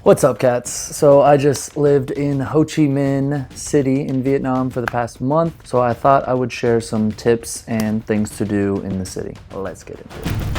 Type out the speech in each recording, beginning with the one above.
What's up, cats? So I just lived in Ho Chi Minh City in Vietnam for the past month, so I thought I would share some tips and things to do in the city. Let's get into it.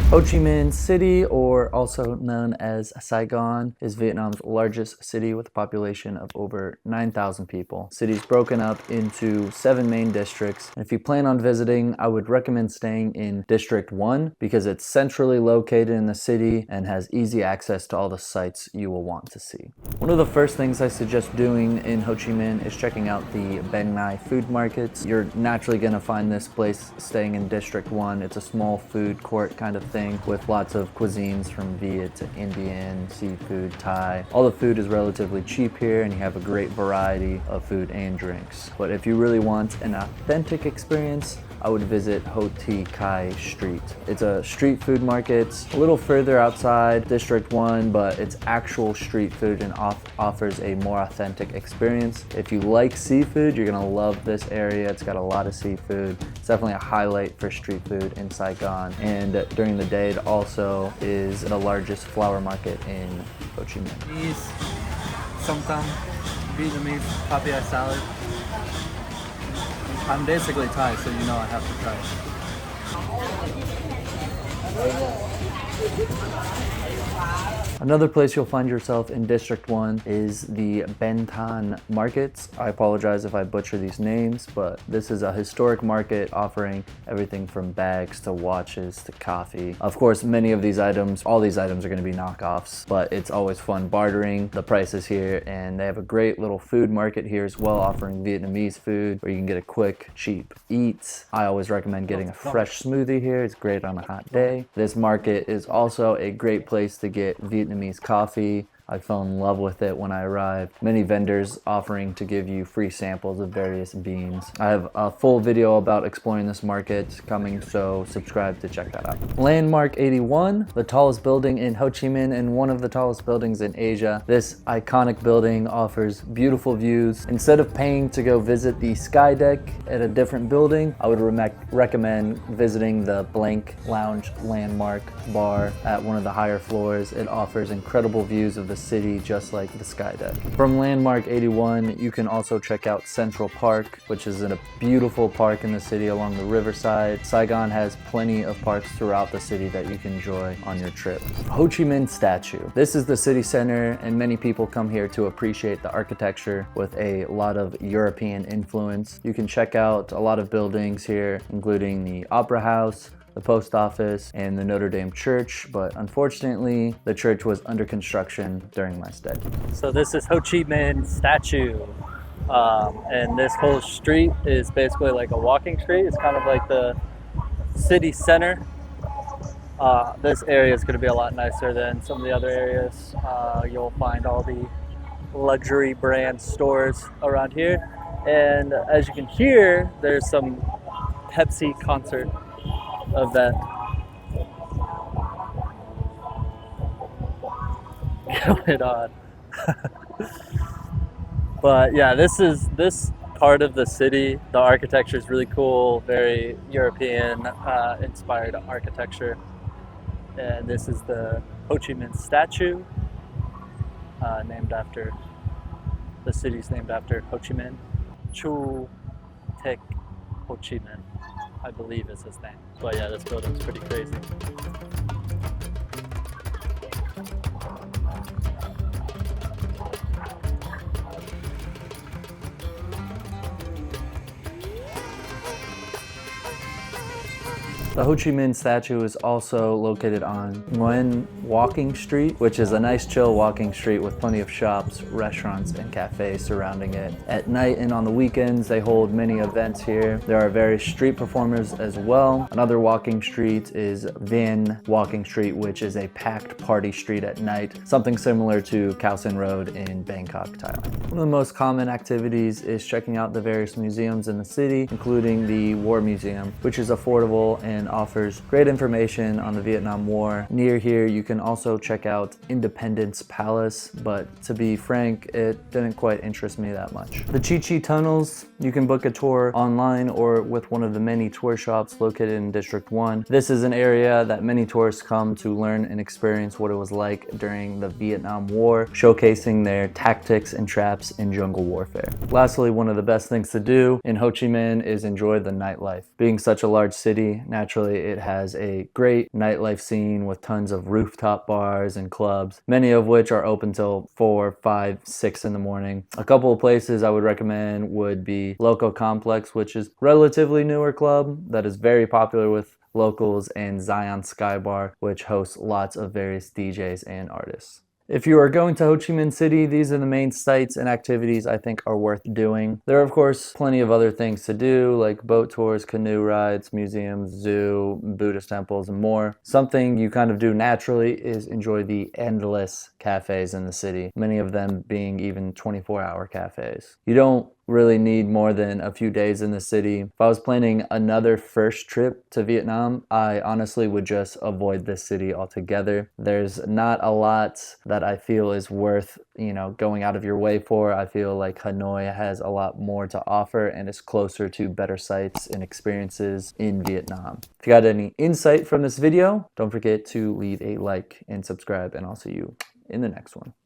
Ho Chi Minh City, or also known as Saigon, is Vietnam's largest city with a population of over 9,000 people. The city is broken up into 7 main districts. And if you plan on visiting, I would recommend staying in District 1 because it's centrally located in the city and has easy access to all the sites you will want to see. One of the first things I suggest doing in Ho Chi Minh is checking out the Bang Nai food markets. You're naturally going to find this place staying in District 1. It's a small food court kind of thing with lots of cuisines from Viet to Indian, seafood, Thai. All the food is relatively cheap here and you have a great variety of food and drinks. But if you really want an authentic experience, I would visit Ho Thi Khai Street. It's a street food market a little further outside District 1, but it's actual street food and offers a more authentic experience. If you like seafood, you're gonna love this area. It's got a lot of seafood. It's definitely a highlight for street food in Saigon. And during the day, it also is the largest flower market in Ho Chi Minh. Sometimes Vietnamese papaya salad. I'm basically Thai, so you know I have to try it. Another place you'll find yourself in District 1 is the Ben Thanh markets. I apologize if I butcher these names, but this is a historic market offering everything from bags to watches to coffee. Of course, many of these items, all these items are going to be knockoffs, but it's always fun bartering the prices here, and they have a great little food market here as well, offering Vietnamese food where you can get a quick, cheap eat. I always recommend getting a fresh smoothie here. It's great on a hot day. This market is also a great place to get Vietnamese coffee. I fell in love with it when I arrived. Many vendors offering to give you free samples of various beans. I have a full video about exploring this market coming, so subscribe to check that out. Landmark 81, the tallest building in Ho Chi Minh and one of the tallest buildings in Asia. This iconic building offers beautiful views. Instead of paying to go visit the sky deck at a different building, I would recommend visiting the Blank Lounge Landmark bar at one of the higher floors. It offers incredible views of the city, just like the sky deck. From Landmark 81, you can also check out Central Park, which is a beautiful park in the city along the riverside. Saigon has plenty of parks throughout the city that you can enjoy on your trip. Ho Chi Minh statue. This is the city center, and many people come here to appreciate the architecture with a lot of European influence. You can check out a lot of buildings here, including the Opera House, the post office, and the Notre-Dame Church, but unfortunately, the church was under construction during my stay. So this is Ho Chi Minh statue, and this whole street is basically like a walking street. It's kind of like the city center. This area is going to be a lot nicer than some of the other areas. You'll find all the luxury brand stores around here, and as you can hear, there's some Pepsi concert event going on. But yeah, this part of the city, the architecture is really cool, very European inspired architecture. And this is the Ho Chi Minh statue, named after the city's named after Ho Chi Minh. Chu Tek Ho Chi Minh, I believe is his name. But yeah, this building's pretty crazy. The Ho Chi Minh statue is also located on Nguyen Walking Street, which is a nice chill walking street with plenty of shops, restaurants, and cafes surrounding it. At night and on the weekends, they hold many events here. There are various street performers as well. Another walking street is Vien Walking Street, which is a packed party street at night, something similar to Khao San Road in Bangkok, Thailand. One of the most common activities is checking out the various museums in the city, including the War Museum, which is affordable and and offers great information on the Vietnam War. Near here, you can also check out Independence Palace, but to be frank, it didn't quite interest me that much. The Chi Chi tunnels, you can book a tour online or with one of the many tour shops located in District 1. This is an area that many tourists come to learn and experience what it was like during the Vietnam War, showcasing their tactics and traps in jungle warfare. Lastly, one of the best things to do in Ho Chi Minh is enjoy the nightlife. Being such a large city, naturally it has a great nightlife scene with tons of rooftop bars and clubs, many of which are open till 4, 5, 6 in the morning. A couple of places I would recommend would be Loco Complex, which is a relatively newer club that is very popular with locals, and Zion Sky Bar, which hosts lots of various DJs and artists. If you are going to Ho Chi Minh City, these are the main sites and activities I think are worth doing. There are of course plenty of other things to do, like boat tours, canoe rides, museums, zoo, Buddhist temples, and more. Something you kind of do naturally is enjoy the endless cafes in the city, many of them being even 24-hour cafes. You don't really need more than a few days in the city. If I was planning another first trip to Vietnam, I honestly would just avoid this city altogether. There's not a lot that I feel is worth, going out of your way for. I feel like Hanoi has a lot more to offer and is closer to better sights and experiences in Vietnam. If you got any insight from this video, don't forget to leave a like and subscribe, and I'll see you in the next one.